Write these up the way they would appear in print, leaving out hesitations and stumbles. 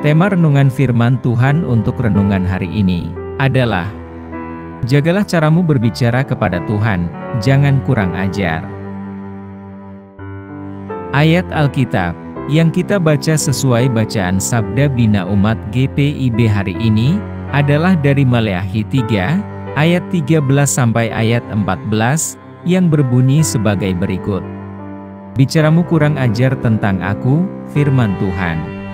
Tema renungan firman Tuhan untuk renungan hari ini adalah: jagalah caramu berbicara kepada Tuhan, jangan kurang ajar. Ayat Alkitab yang kita baca sesuai bacaan Sabda Bina Umat GPIB hari ini adalah dari Maleakhi 3 ayat 13 sampai ayat 14 yang berbunyi sebagai berikut. Bicaramu kurang ajar tentang aku, firman Tuhan.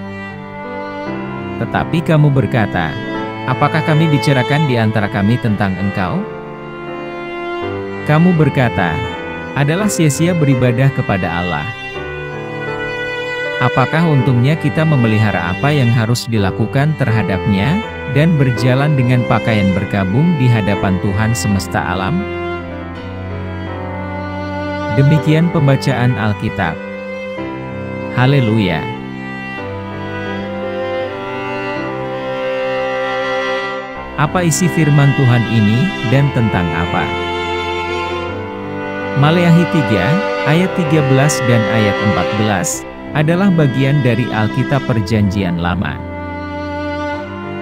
Tetapi kamu berkata, apakah kami bicarakan di antara kami tentang engkau? Kamu berkata, adalah sia-sia beribadah kepada Allah. Apakah untungnya kita memelihara apa yang harus dilakukan terhadapnya, dan berjalan dengan pakaian berkabung di hadapan Tuhan semesta alam? Demikian pembacaan Alkitab. Haleluya! Apa isi firman Tuhan ini, dan tentang apa? Maleakhi 3, ayat 13 dan ayat 14, adalah bagian dari Alkitab Perjanjian Lama.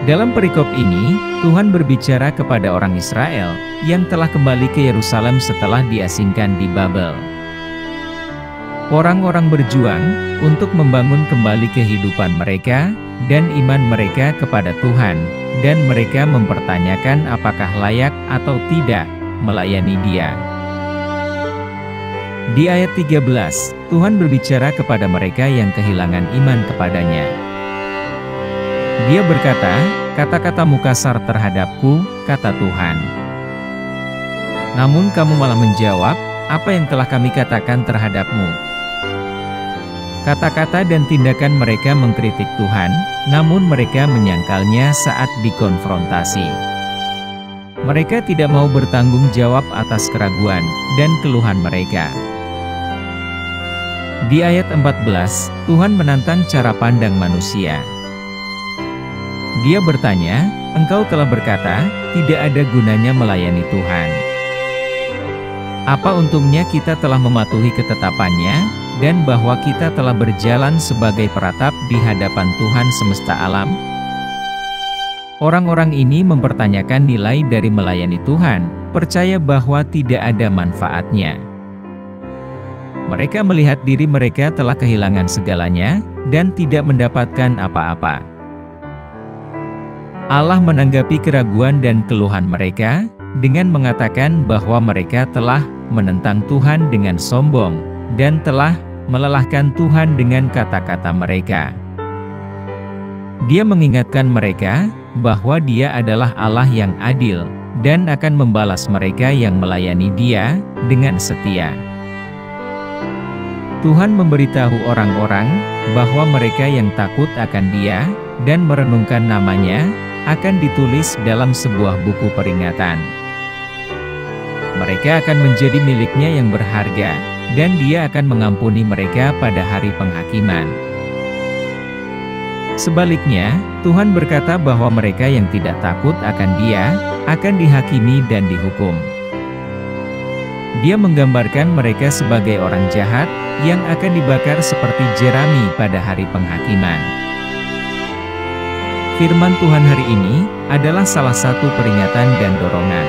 Dalam perikop ini, Tuhan berbicara kepada orang Israel, yang telah kembali ke Yerusalem setelah diasingkan di Babel. Orang-orang berjuang, untuk membangun kembali kehidupan mereka, dan iman mereka kepada Tuhan, dan mereka mempertanyakan apakah layak atau tidak melayani Dia. Di ayat 13, Tuhan berbicara kepada mereka yang kehilangan iman kepadanya. Dia berkata, kata-katamu kasar terhadapku, kata Tuhan. Namun kamu malah menjawab, apa yang telah kami katakan terhadapmu? Kata-kata dan tindakan mereka mengkritik Tuhan, namun mereka menyangkalnya saat dikonfrontasi. Mereka tidak mau bertanggung jawab atas keraguan dan keluhan mereka. Di ayat 14, Tuhan menantang cara pandang manusia. Dia bertanya, engkau telah berkata, tidak ada gunanya melayani Tuhan. Apa untungnya kita telah mematuhi ketetapannya, dan bahwa kita telah berjalan sebagai peratap di hadapan Tuhan semesta alam? Orang-orang ini mempertanyakan nilai dari melayani Tuhan, percaya bahwa tidak ada manfaatnya. Mereka melihat diri mereka telah kehilangan segalanya, dan tidak mendapatkan apa-apa. Allah menanggapi keraguan dan keluhan mereka, dengan mengatakan bahwa mereka telah menentang Tuhan dengan sombong, dan telah melelahkan Tuhan dengan kata-kata mereka. Dia mengingatkan mereka bahwa Dia adalah Allah yang adil, dan akan membalas mereka yang melayani Dia dengan setia. Tuhan memberitahu orang-orang bahwa mereka yang takut akan Dia dan merenungkan nama-Nya akan ditulis dalam sebuah buku peringatan. Mereka akan menjadi milik-Nya yang berharga, dan Dia akan mengampuni mereka pada hari penghakiman. Sebaliknya, Tuhan berkata bahwa mereka yang tidak takut akan Dia akan dihakimi dan dihukum. Dia menggambarkan mereka sebagai orang jahat yang akan dibakar seperti jerami pada hari penghakiman. Firman Tuhan hari ini adalah salah satu peringatan dan dorongan.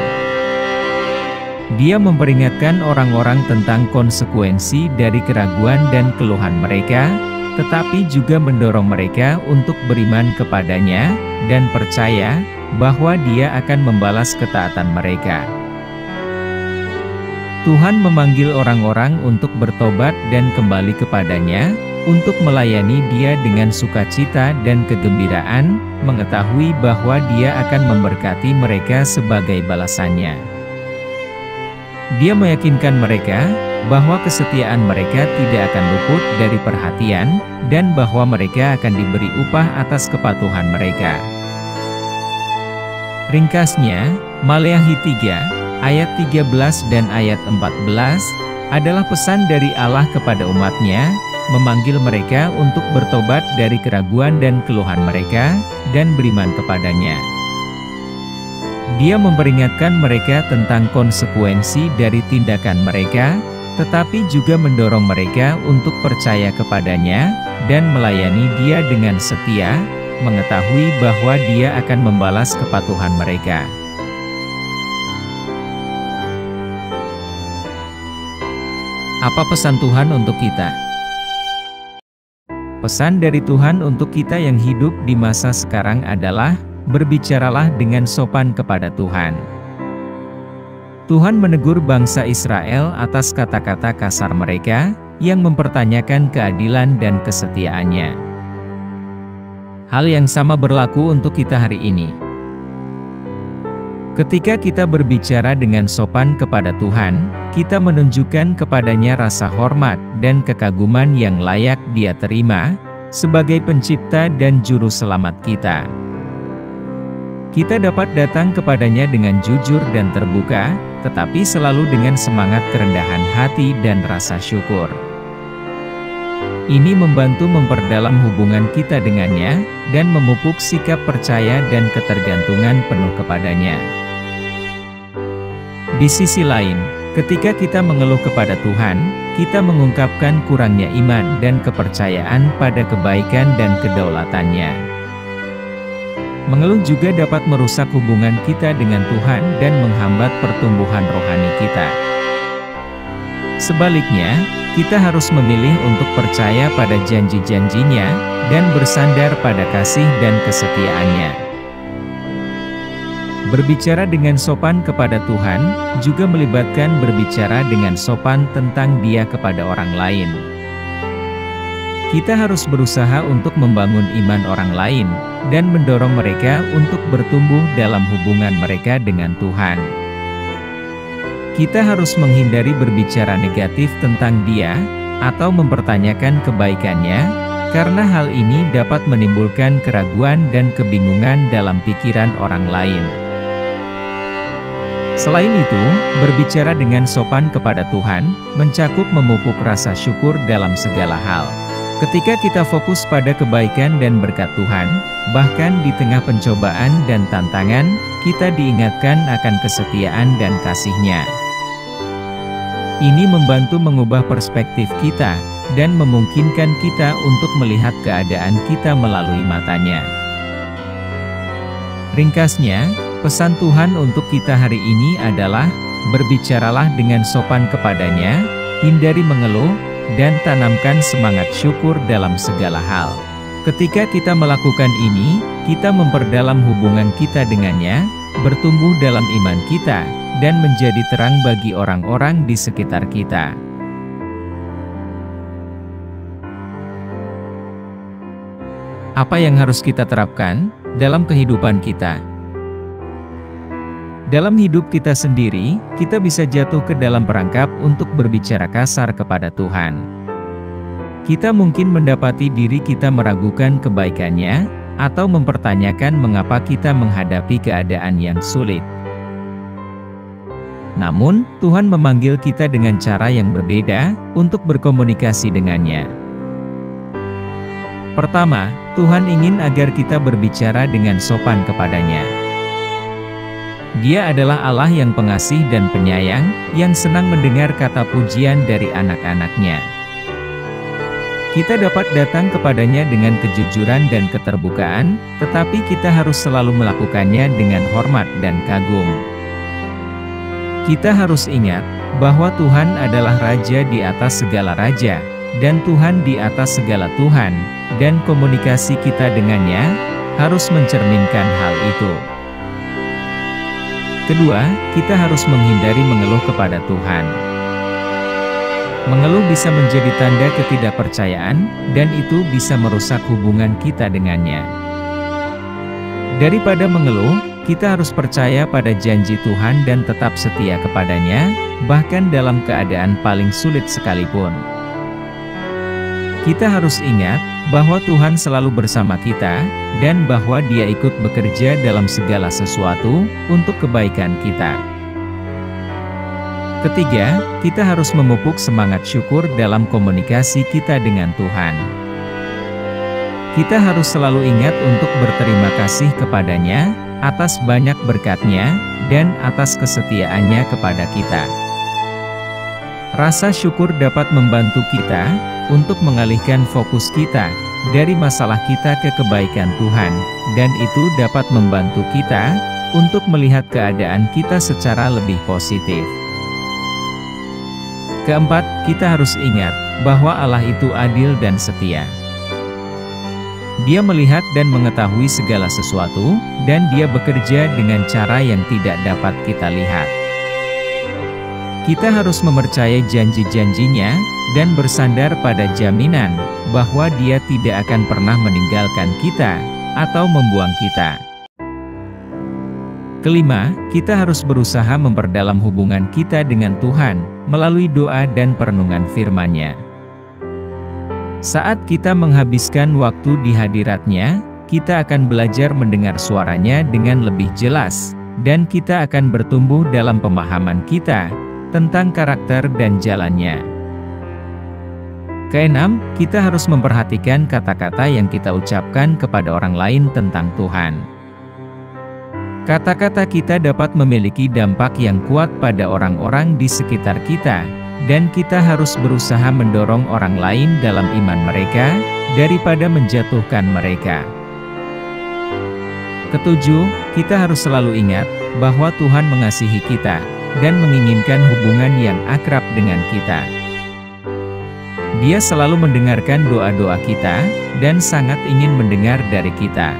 Dia memperingatkan orang-orang tentang konsekuensi dari keraguan dan keluhan mereka, tetapi juga mendorong mereka untuk beriman kepadanya, dan percaya bahwa Dia akan membalas ketaatan mereka. Tuhan memanggil orang-orang untuk bertobat dan kembali kepadanya, untuk melayani Dia dengan sukacita dan kegembiraan, mengetahui bahwa Dia akan memberkati mereka sebagai balasannya. Dia meyakinkan mereka bahwa kesetiaan mereka tidak akan luput dari perhatian, dan bahwa mereka akan diberi upah atas kepatuhan mereka. Ringkasnya, Maleakhi 3, ayat 13 dan ayat 14, adalah pesan dari Allah kepada umat-Nya, memanggil mereka untuk bertobat dari keraguan dan keluhan mereka, dan beriman kepadanya. Dia memperingatkan mereka tentang konsekuensi dari tindakan mereka, tetapi juga mendorong mereka untuk percaya kepadanya, dan melayani Dia dengan setia, mengetahui bahwa Dia akan membalas kepatuhan mereka. Apa pesan Tuhan untuk kita? Pesan dari Tuhan untuk kita yang hidup di masa sekarang adalah, berbicaralah dengan sopan kepada Tuhan. Tuhan menegur bangsa Israel atas kata-kata kasar mereka, yang mempertanyakan keadilan dan kesetiaannya. Hal yang sama berlaku untuk kita hari ini. Ketika kita berbicara dengan sopan kepada Tuhan, kita menunjukkan kepadanya rasa hormat dan kekaguman yang layak Dia terima, sebagai pencipta dan juru selamat kita. Kita dapat datang kepadanya dengan jujur dan terbuka, tetapi selalu dengan semangat kerendahan hati dan rasa syukur. Ini membantu memperdalam hubungan kita dengannya, dan memupuk sikap percaya dan ketergantungan penuh kepadanya. Di sisi lain, ketika kita mengeluh kepada Tuhan, kita mengungkapkan kurangnya iman dan kepercayaan pada kebaikan dan kedaulatannya. Mengeluh juga dapat merusak hubungan kita dengan Tuhan dan menghambat pertumbuhan rohani kita. Sebaliknya, kita harus memilih untuk percaya pada janji-janjinya, dan bersandar pada kasih dan kesetiaannya. Berbicara dengan sopan kepada Tuhan, juga melibatkan berbicara dengan sopan tentang Dia kepada orang lain. Kita harus berusaha untuk membangun iman orang lain, dan mendorong mereka untuk bertumbuh dalam hubungan mereka dengan Tuhan. Kita harus menghindari berbicara negatif tentang Dia, atau mempertanyakan kebaikannya, karena hal ini dapat menimbulkan keraguan dan kebingungan dalam pikiran orang lain. Selain itu, berbicara dengan sopan kepada Tuhan, mencakup memupuk rasa syukur dalam segala hal. Ketika kita fokus pada kebaikan dan berkat Tuhan, bahkan di tengah pencobaan dan tantangan, kita diingatkan akan kesetiaan dan kasih-Nya. Ini membantu mengubah perspektif kita, dan memungkinkan kita untuk melihat keadaan kita melalui matanya. Ringkasnya, pesan Tuhan untuk kita hari ini adalah, berbicaralah dengan sopan kepadanya, hindari mengeluh, dan tanamkan semangat syukur dalam segala hal. Ketika kita melakukan ini, kita memperdalam hubungan kita dengannya, bertumbuh dalam iman kita, dan menjadi terang bagi orang-orang di sekitar kita. Apa yang harus kita terapkan dalam kehidupan kita? Dalam hidup kita sendiri, kita bisa jatuh ke dalam perangkap untuk berbicara kasar kepada Tuhan. Kita mungkin mendapati diri kita meragukan kebaikan-Nya, atau mempertanyakan mengapa kita menghadapi keadaan yang sulit. Namun, Tuhan memanggil kita dengan cara yang berbeda, untuk berkomunikasi dengannya. Pertama, Tuhan ingin agar kita berbicara dengan sopan kepadanya. Dia adalah Allah yang pengasih dan penyayang, yang senang mendengar kata pujian dari anak-anak-Nya. Kita dapat datang kepadanya dengan kejujuran dan keterbukaan, tetapi kita harus selalu melakukannya dengan hormat dan kagum. Kita harus ingat, bahwa Tuhan adalah Raja di atas segala raja, dan Tuhan di atas segala Tuhan, dan komunikasi kita dengannya, harus mencerminkan hal itu. Kedua, kita harus menghindari mengeluh kepada Tuhan. Mengeluh bisa menjadi tanda ketidakpercayaan, dan itu bisa merusak hubungan kita dengannya. Daripada mengeluh, kita harus percaya pada janji Tuhan dan tetap setia kepadanya, bahkan dalam keadaan paling sulit sekalipun. Kita harus ingat, bahwa Tuhan selalu bersama kita, dan bahwa Dia ikut bekerja dalam segala sesuatu, untuk kebaikan kita. Ketiga, kita harus memupuk semangat syukur dalam komunikasi kita dengan Tuhan. Kita harus selalu ingat untuk berterima kasih kepadanya, atas banyak berkat-Nya, dan atas kesetiaannya kepada kita. Rasa syukur dapat membantu kita, untuk mengalihkan fokus kita, dari masalah kita ke kebaikan Tuhan, dan itu dapat membantu kita untuk melihat keadaan kita secara lebih positif. Keempat, kita harus ingat bahwa Allah itu adil dan setia. Dia melihat dan mengetahui segala sesuatu, dan Dia bekerja dengan cara yang tidak dapat kita lihat. Kita harus mempercayai janji-janjinya, dan bersandar pada jaminan bahwa Dia tidak akan pernah meninggalkan kita, atau membuang kita. Kelima, kita harus berusaha memperdalam hubungan kita dengan Tuhan, melalui doa dan perenungan firman-Nya. Saat kita menghabiskan waktu di hadirat-Nya, kita akan belajar mendengar suara-Nya dengan lebih jelas, dan kita akan bertumbuh dalam pemahaman kita tentang karakter dan jalan-Nya. Keenam, kita harus memperhatikan kata-kata yang kita ucapkan kepada orang lain tentang Tuhan. Kata-kata kita dapat memiliki dampak yang kuat pada orang-orang di sekitar kita, dan kita harus berusaha mendorong orang lain dalam iman mereka, daripada menjatuhkan mereka. Ketujuh, kita harus selalu ingat bahwa Tuhan mengasihi kita, dan menginginkan hubungan yang akrab dengan kita. Dia selalu mendengarkan doa-doa kita, dan sangat ingin mendengar dari kita.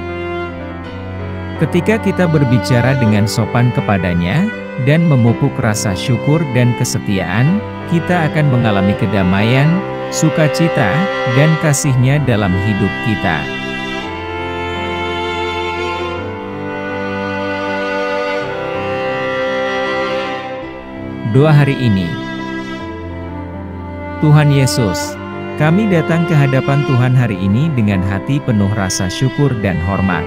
Ketika kita berbicara dengan sopan kepadanya, dan memupuk rasa syukur dan kesetiaan, kita akan mengalami kedamaian, sukacita, dan kasih-Nya dalam hidup kita. Doa hari ini. Tuhan Yesus, kami datang ke hadapan Tuhan hari ini dengan hati penuh rasa syukur dan hormat.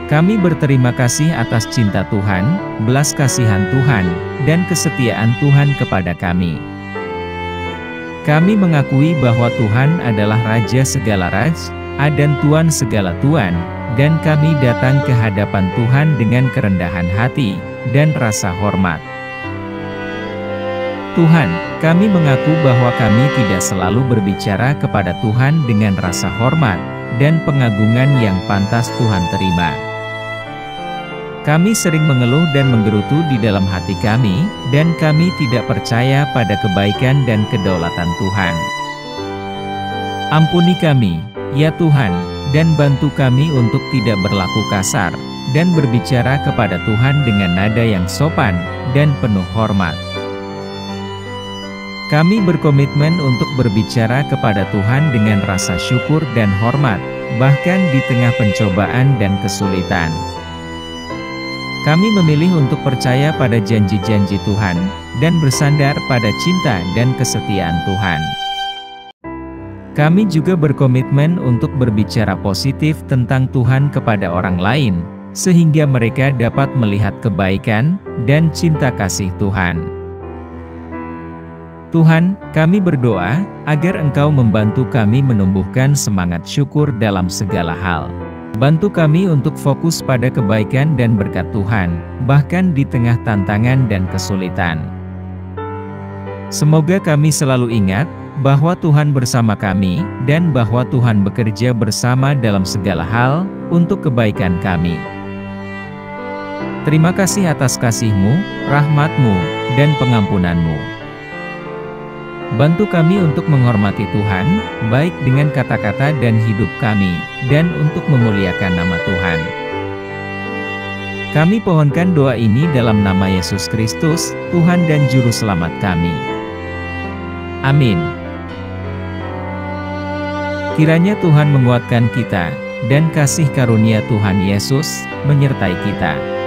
Kami berterima kasih atas cinta Tuhan, belas kasihan Tuhan, dan kesetiaan Tuhan kepada kami. Kami mengakui bahwa Tuhan adalah Raja segala raja, dan Tuan segala tuan, dan kami datang ke hadapan Tuhan dengan kerendahan hati dan rasa hormat. Tuhan, kami mengaku bahwa kami tidak selalu berbicara kepada Tuhan dengan rasa hormat dan pengagungan yang pantas Tuhan terima. Kami sering mengeluh dan menggerutu di dalam hati kami, dan kami tidak percaya pada kebaikan dan kedaulatan Tuhan. Ampuni kami, ya Tuhan, dan bantu kami untuk tidak berlaku kasar, dan berbicara kepada Tuhan dengan nada yang sopan dan penuh hormat. Kami berkomitmen untuk berbicara kepada Tuhan dengan rasa syukur dan hormat, bahkan di tengah pencobaan dan kesulitan. Kami memilih untuk percaya pada janji-janji Tuhan, dan bersandar pada cinta dan kesetiaan Tuhan. Kami juga berkomitmen untuk berbicara positif tentang Tuhan kepada orang lain, sehingga mereka dapat melihat kebaikan dan cinta kasih Tuhan. Tuhan, kami berdoa agar Engkau membantu kami menumbuhkan semangat syukur dalam segala hal. Bantu kami untuk fokus pada kebaikan dan berkat Tuhan, bahkan di tengah tantangan dan kesulitan. Semoga kami selalu ingat bahwa Tuhan bersama kami, dan bahwa Tuhan bekerja bersama dalam segala hal untuk kebaikan kami. Terima kasih atas kasih-Mu, rahmat-Mu, dan pengampunan-Mu. Bantu kami untuk menghormati Tuhan, baik dengan kata-kata dan hidup kami, dan untuk memuliakan nama Tuhan. Kami pohonkan doa ini dalam nama Yesus Kristus, Tuhan dan Juru Selamat kami. Amin. Kiranya Tuhan menguatkan kita, dan kasih karunia Tuhan Yesus menyertai kita.